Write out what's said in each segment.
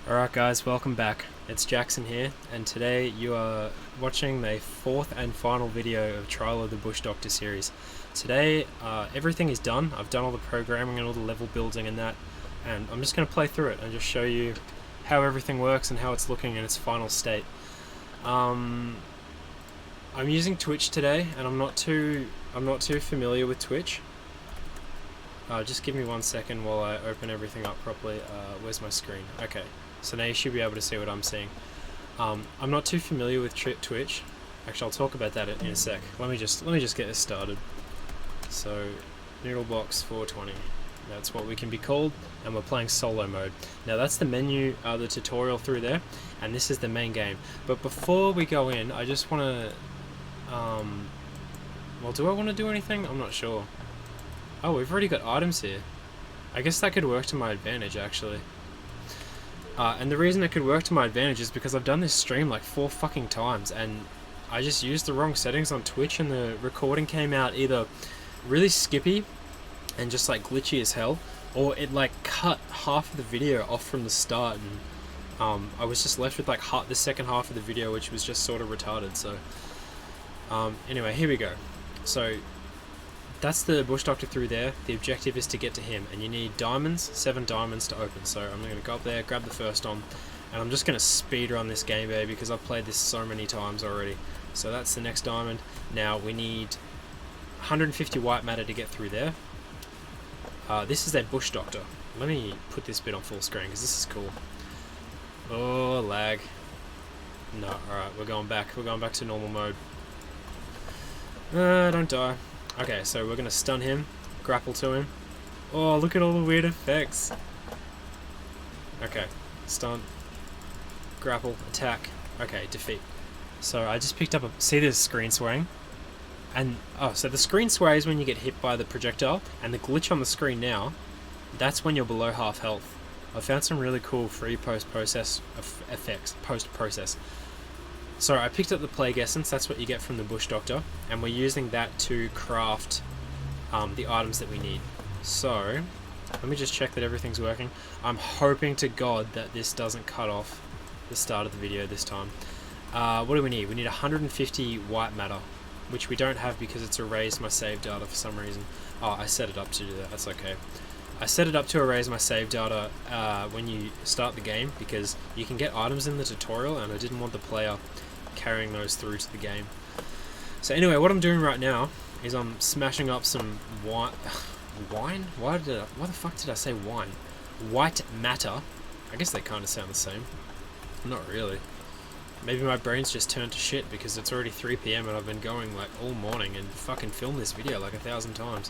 Alright guys, welcome back. It's Jackson here, and today you are watching the fourth and final video of Trial of the Bush Doctor series. Today, everything is done. I've done all the programming and all the level building and that, and I'm just going to play through it and just show you how everything works and how it's looking in its final state. I'm using Twitch today, and I'm not too familiar with Twitch. Just give me 1 second while I open everything up properly. Where's my screen? Okay. So now you should be able to see what I'm seeing. I'm not too familiar with Twitch. Actually, I'll talk about that in a sec. Let me just get this started. So, Noodlebox 420. That's what we can be called, and we're playing solo mode. Now that's the menu, the tutorial through there, and this is the main game. But before we go in, I just want to, well, do I want to do anything? I'm not sure. Oh, we've already got items here. I guess that could work to my advantage, actually. And the reason it could work to my advantage is because I've done this stream like 4 fucking times, and I just used the wrong settings on Twitch, and the recording came out either really skippy and just like glitchy as hell, or it like cut half of the video off from the start, and I was just left with like the second half of the video, which was just sort of retarded. So anyway, here we go. So that's the Bush Doctor through there. The objective is to get to him, and you need diamonds, 7 diamonds to open. So I'm going to go up there, grab the first one, and I'm just going to speed run this game, baby, because I've played this so many times already. So that's the next diamond. Now we need 150 white matter to get through there. This is a Bush Doctor. Let me put this bit on full screen because this is cool. Oh, lag. No, alright, we're going back. We're going back to normal mode. Don't die. Okay, so we're going to stun him, grapple to him. Oh, look at all the weird effects. Okay, stun, grapple, attack. Okay, defeat. So I just picked up see this screen swaying? And, oh, so the screen sways when you get hit by the projectile, and the glitch on the screen now, that's when you're below half health. I found some really cool free post-process effects, post-process. So I picked up the Plague Essence, that's what you get from the Bush Doctor, and we're using that to craft the items that we need. So, let me just check that everything's working. I'm hoping to God that this doesn't cut off the start of the video this time. What do we need? We need 150 white matter, which we don't have because it's erased my save data for some reason. Oh, I set it up to do that, that's okay. I set it up to erase my save data when you start the game, because you can get items in the tutorial, and I didn't want the player carrying those through to the game. So anyway, what I'm doing right now is I'm smashing up some wine. Why the fuck did I say wine? White matter. I guess they kind of sound the same. Not really. Maybe my brain's just turned to shit because it's already 3 PM and I've been going like all morning and fucking filmed this video like 1,000 times.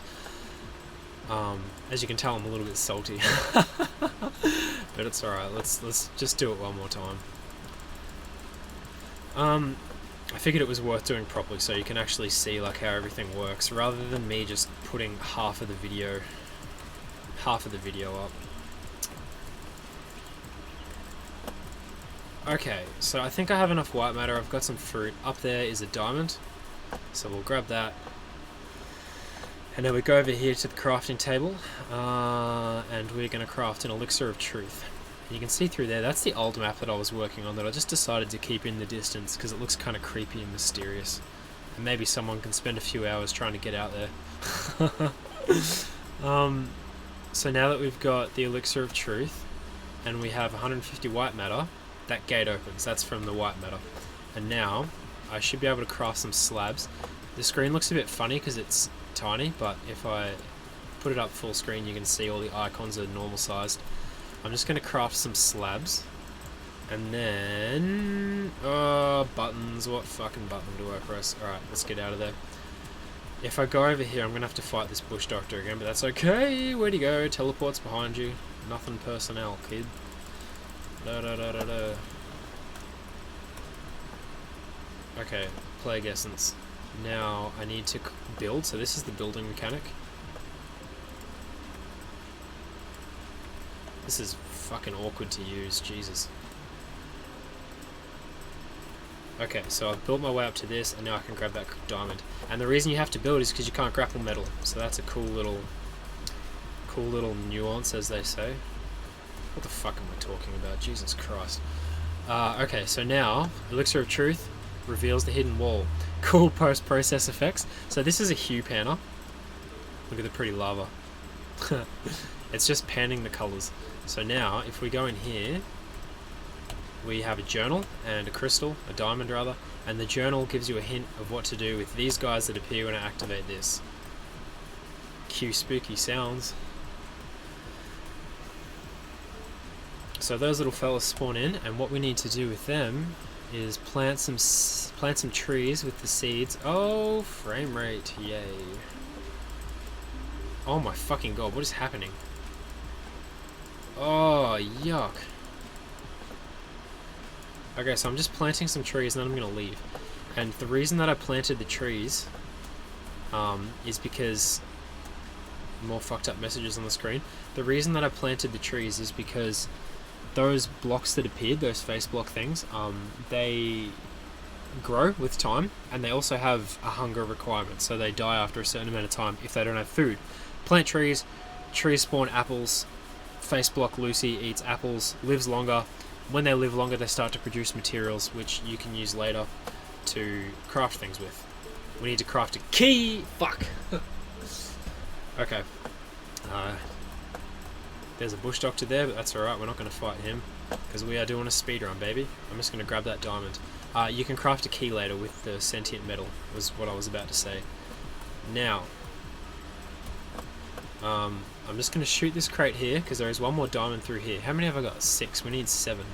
As you can tell, I'm a little bit salty. But it's alright, let's just do it one more time. I figured it was worth doing properly so you can actually see like how everything works, rather than me just putting half of the video up. Okay, so I think I have enough white matter. I've got some fruit. Up there is a diamond, so we'll grab that. And then we go over here to the crafting table, and we're going to craft an elixir of truth. And you can see through there, that's the old map that I was working on that I just decided to keep in the distance because it looks kind of creepy and mysterious. And maybe someone can spend a few hours trying to get out there. So now that we've got the elixir of truth, and we have 150 white matter, that gate opens. That's from the white matter. And now, I should be able to craft some slabs. The screen looks a bit funny because it's tiny, but if I put it up full screen you can see all the icons are normal sized. I'm just going to craft some slabs, and then buttons. What fucking button do I press? Alright, let's get out of there. If I go over here I'm going to have to fight this Bush Doctor again, but that's okay. Where'd he go? Teleports behind you. Nothing personnel, kid. Okay, Plague Essence. Now I need to build, so this is the building mechanic. This is fucking awkward to use, Jesus. Okay, so I've built my way up to this, and now I can grab that diamond. And the reason you have to build is because you can't grapple metal, so that's a cool little nuance, as they say. What the fuck am I talking about? Jesus Christ. Okay, so now, Elixir of Truth reveals the hidden wall. Cool post-process effects. So this is a hue panner. Look at the pretty lava. It's just panning the colours. So now, if we go in here, we have a journal and a crystal, a diamond rather, and the journal gives you a hint of what to do with these guys that appear when I activate this. Cue spooky sounds. So those little fellas spawn in, and what we need to do with them is plant some trees with the seeds. Oh, frame rate, yay. Oh my fucking god, what is happening? Oh, yuck. Okay, so I'm just planting some trees and then I'm gonna leave. And the reason that I planted the trees is because... more fucked up messages on the screen. The reason that I planted the trees is because those blocks that appeared, those face block things, they grow with time, and they also have a hunger requirement, so they die after a certain amount of time if they don't have food. Plant trees, trees spawn apples, face block Lucy eats apples, lives longer. When they live longer, they start to produce materials which you can use later to craft things with. We need to craft a key! Fuck! Okay. There's a bush doctor there, but that's alright, we're not going to fight him, because we are doing a speedrun, baby. I'm just going to grab that diamond. You can craft a key later with the sentient metal, was what I was about to say. Now, I'm just going to shoot this crate here, because there is one more diamond through here. How many have I got? 6. We need 7.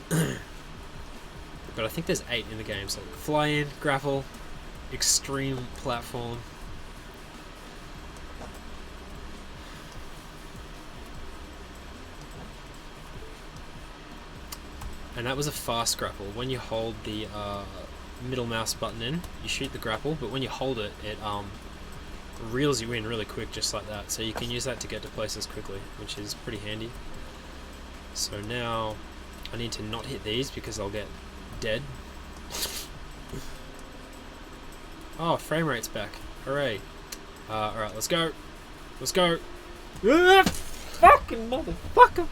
But I think there's 8 in the game, so fly in, grapple, extreme platform. And that was a fast grapple. When you hold the middle mouse button in, you shoot the grapple, but when you hold it, it reels you in really quick, just like that. So you can use that to get to places quickly, which is pretty handy. So now, I need to not hit these because I'll get dead. Oh, frame rate's back. Hooray. Alright, let's go. Let's go. Fucking motherfucker.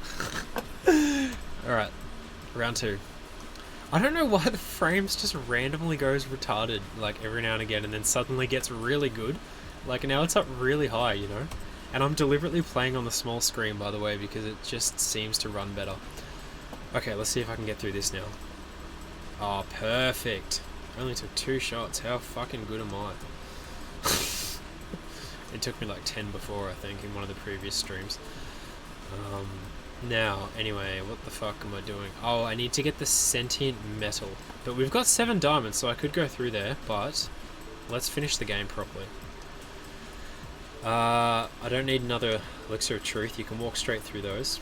Alright. Round 2. I don't know why the frames just randomly goes retarded, like every now and again, and then suddenly gets really good. Like now it's up really high, you know? And I'm deliberately playing on the small screen, by the way, because it just seems to run better. Okay, let's see if I can get through this now. Oh, perfect. Only took 2 shots. How fucking good am I? It took me like 10 before, I think, in one of the previous streams. Now, anyway, what the fuck am I doing? Oh, I need to get the sentient metal. But we've got 7 diamonds, so I could go through there, but let's finish the game properly. I don't need another elixir of truth. You can walk straight through those.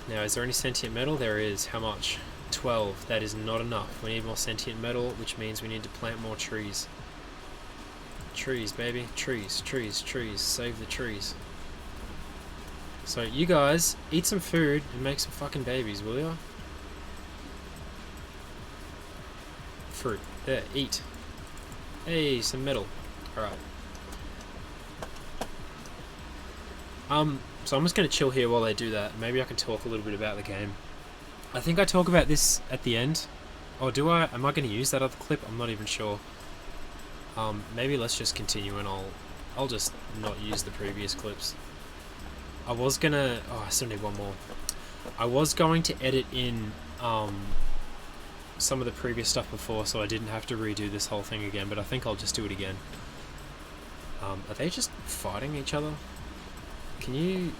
Now, is there any sentient metal? There is. How much? 12. That is not enough. We need more sentient metal, which means we need to plant more trees. Trees, baby. Trees, trees, trees. Save the trees. So you guys, eat some food and make some fucking babies, will ya? Fruit. There, eat. Hey, some metal. Alright. So I'm just going to chill here while they do that. Maybe I can talk a little bit about the game. I think I talk about this at the end. Or do I? Am I going to use that other clip? I'm not even sure. Maybe let's just continue and I'll just not use the previous clips. I was gonna... oh, I still need one more. I was going to edit in some of the previous stuff before, so I didn't have to redo this whole thing again, but I think I'll just do it again. Are they just fighting each other? Can you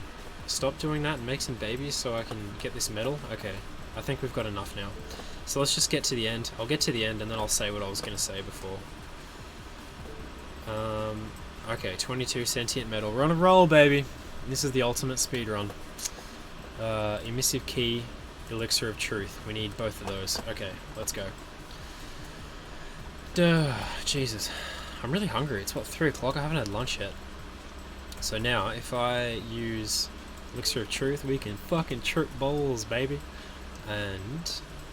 stop doing that and make some babies so I can get this metal? Okay, I think we've got enough now. So let's just get to the end. I'll get to the end and then I'll say what I was going to say before. Okay, 22 sentient metal. We're on a roll, baby! This is the ultimate speedrun. Emissive key, elixir of truth. We need both of those. Okay, let's go. Duh, Jesus. I'm really hungry. It's what, 3 o'clock? I haven't had lunch yet. So now, if I use elixir of truth, we can fucking trip balls, baby. And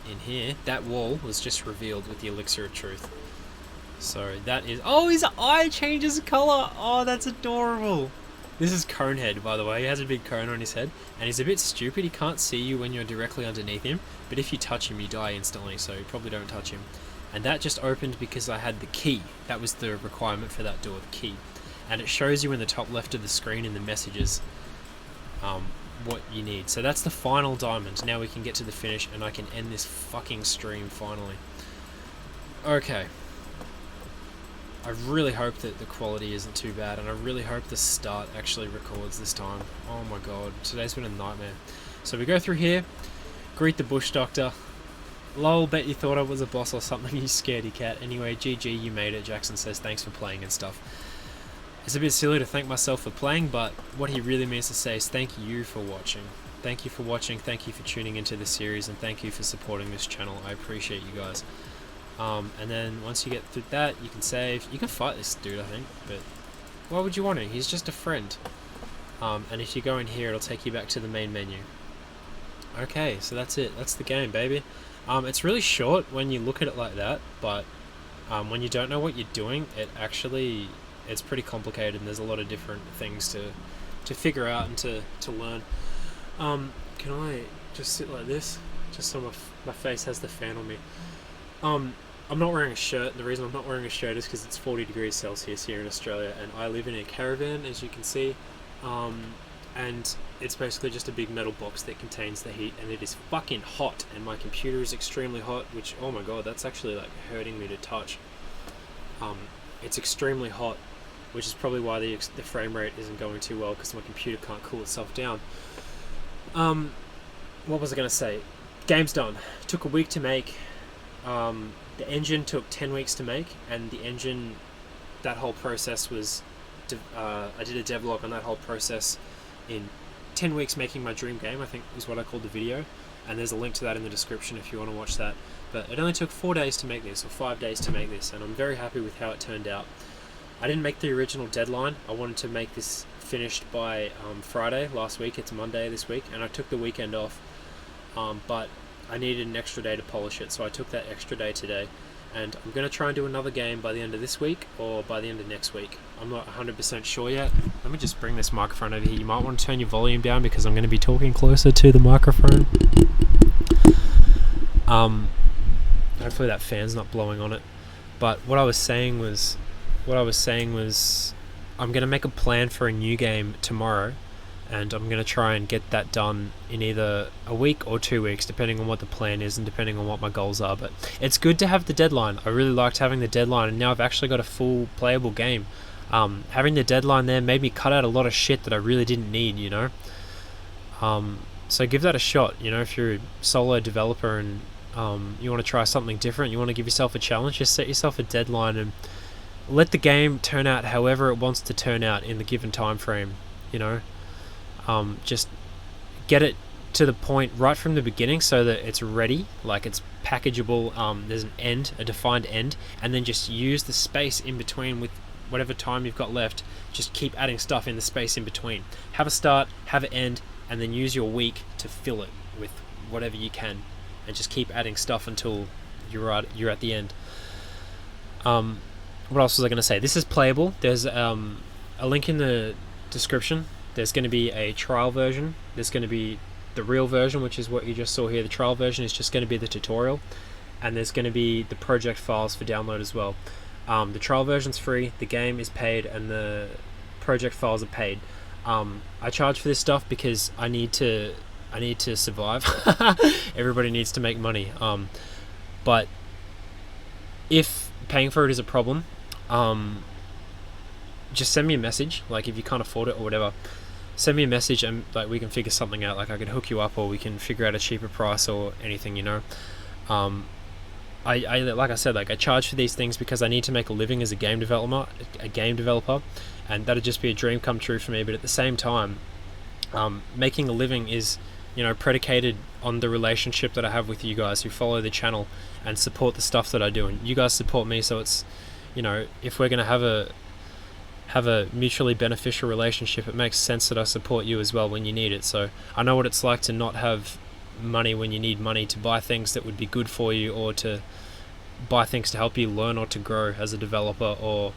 in here, that wall was just revealed with the elixir of truth. So that is... oh, his eye changes colour! Oh, that's adorable! This is Conehead, by the way. He has a big cone on his head, and he's a bit stupid. He can't see you when you're directly underneath him, but if you touch him, you die instantly, so you probably don't touch him. And that just opened because I had the key. That was the requirement for that door, the key. And it shows you in the top left of the screen in the messages what you need. So that's the final diamond. Now we can get to the finish, and I can end this fucking stream finally. Okay. I really hope that the quality isn't too bad, and I really hope the start actually records this time. Oh my god, today's been a nightmare. So we go through here, greet the bush doctor. Lol, bet you thought I was a boss or something, you scaredy cat. Anyway, GG, you made it. Jackson says thanks for playing and stuff. It's a bit silly to thank myself for playing, but what he really means to say is thank you for watching. Thank you for watching, thank you for tuning into the series, and thank you for supporting this channel. I appreciate you guys. And then once you get through that, you can save. You can fight this dude, I think, but why would you want to? He's just a friend. And if you go in here, it'll take you back to the main menu. Okay, so that's it. That's the game, baby. It's really short when you look at it like that, but when you don't know what you're doing, it's pretty complicated, and there's a lot of different things to figure out and to learn. Can I just sit like this? Just so my face has the fan on me. I'm not wearing a shirt, and the reason I'm not wearing a shirt is because it's 40 degrees Celsius here in Australia, and I live in a caravan, as you can see, and it's basically just a big metal box that contains the heat, and it is fucking hot, and my computer is extremely hot, which, oh my god, that's actually like hurting me to touch. It's extremely hot, which is probably why the frame rate isn't going too well, because my computer can't cool itself down. What was I going to say? Game's done. Took a week to make. The engine took 10 weeks to make, and the engine, that whole process was, I did a devlog on that whole process in 10 weeks making my dream game, I think is what I called the video, and there's a link to that in the description if you want to watch that. But it only took 4 days to make this, or 5 days to make this, and I'm very happy with how it turned out. I didn't make the original deadline. I wanted to make this finished by Friday last week. It's Monday this week, and I took the weekend off, but I needed an extra day to polish it, so I took that extra day today, and I'm going to try and do another game by the end of this week or by the end of next week. I'm not 100% sure yet. Let me just bring this microphone over here. You might want to turn your volume down because I'm going to be talking closer to the microphone. Hopefully that fan's not blowing on it. But what I was saying was I'm going to make a plan for a new game tomorrow, and I'm going to try and get that done in either a week or 2 weeks, depending on what the plan is and depending on what my goals are. But it's good to have the deadline. I really liked having the deadline, and now I've actually got a full playable game. Having the deadline there made me cut out a lot of shit that I really didn't need, you know. So give that a shot, you know, if you're a solo developer and you want to try something different, you want to give yourself a challenge, just set yourself a deadline and let the game turn out however it wants to turn out in the given time frame, you know. Just get it to the point right from the beginning so that it's ready, like it's packageable. There's an end, a defined end, and then just use the space in between with whatever time you've got left. Just keep adding stuff in the space in between. Have a start, have an end, and then use your week to fill it with whatever you can, and just keep adding stuff until you're at the end. What else was I going to say? This is playable. There's a link in the description. There's going to be a trial version. There's going to be the real version, which is what you just saw here. The trial version is just going to be the tutorial, and there's going to be the project files for download as well. The trial version's free, the game is paid, and the project files are paid. I charge for this stuff because I need to survive. Everybody needs to make money. But if paying for it is a problem, just send me a message. Like if you can't afford it or whatever, send me a message and like we can figure something out. Like I can hook you up, or we can figure out a cheaper price or anything, you know. I like I said, like I charge for these things because I need to make a living as a game developer, and that'd just be a dream come true for me. But at the same time, making a living is, you know, predicated on the relationship that I have with you guys who follow the channel and support the stuff that I do, and you guys support me. So it's, you know, if we're gonna have a mutually beneficial relationship, it makes sense that I support you as well when you need it. So I know what it's like to not have money when you need money to buy things that would be good for you, or to buy things to help you learn or to grow as a developer, or,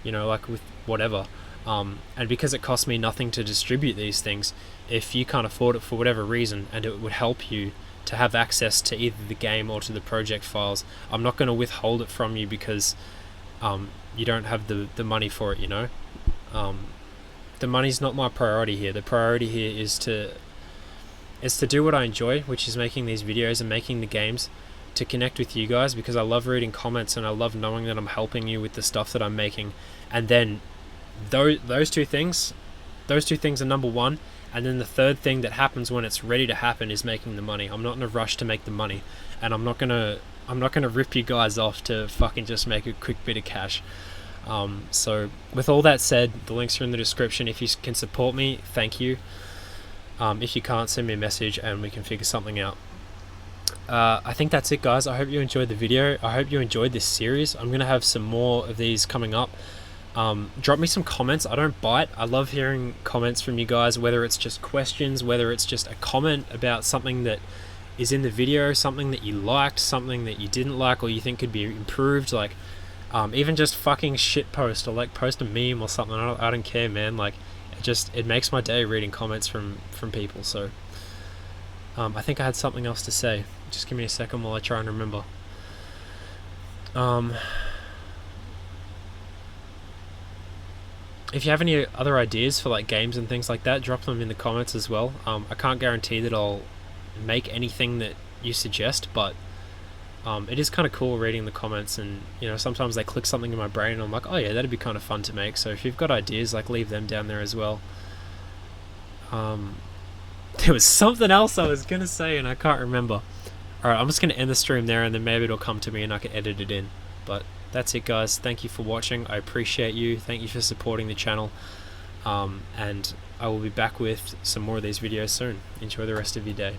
you know, like with whatever. And because it costs me nothing to distribute these things, if you can't afford it for whatever reason and it would help you to have access to either the game or to the project files, I'm not going to withhold it from you because you don't have the money for it, you know. The money's not my priority here. The priority here is to do what I enjoy, which is making these videos and making the games, to connect with you guys, because I love reading comments and I love knowing that I'm helping you with the stuff that I'm making. And then those two things are number one, and then the third thing that happens when it's ready to happen is making the money. I'm not in a rush to make the money, and I'm not gonna rip you guys off to fucking just make a quick bit of cash. So with all that said, the links are in the description. If you can support me, thank you. If you can't, send me a message and we can figure something out. I think that's it, guys. I hope you enjoyed the video. I hope you enjoyed this series. I'm gonna have some more of these coming up. Drop me some comments. I don't bite. I love hearing comments from you guys, whether it's just questions, whether it's just a comment about something that is in the video, something that you liked, something that you didn't like or you think could be improved. Like even just fucking shit post, or like post a meme or something. I don't care, man. Like it makes my day reading comments from people. So I think I had something else to say. Just give me a second while I try and remember. If you have any other ideas for like games and things like that, drop them in the comments as well. I can't guarantee that I'll make anything that you suggest, but it is kind of cool reading the comments, and you know, sometimes they click something in my brain and I'm like, oh yeah, that'd be kind of fun to make. So if you've got ideas, like leave them down there as well. There was something else I was gonna say and I can't remember. Alright, I'm just gonna end the stream there and then maybe it'll come to me and I can edit it in. But that's it, guys. Thank you for watching. I appreciate you. Thank you for supporting the channel. And I will be back with some more of these videos soon. Enjoy the rest of your day.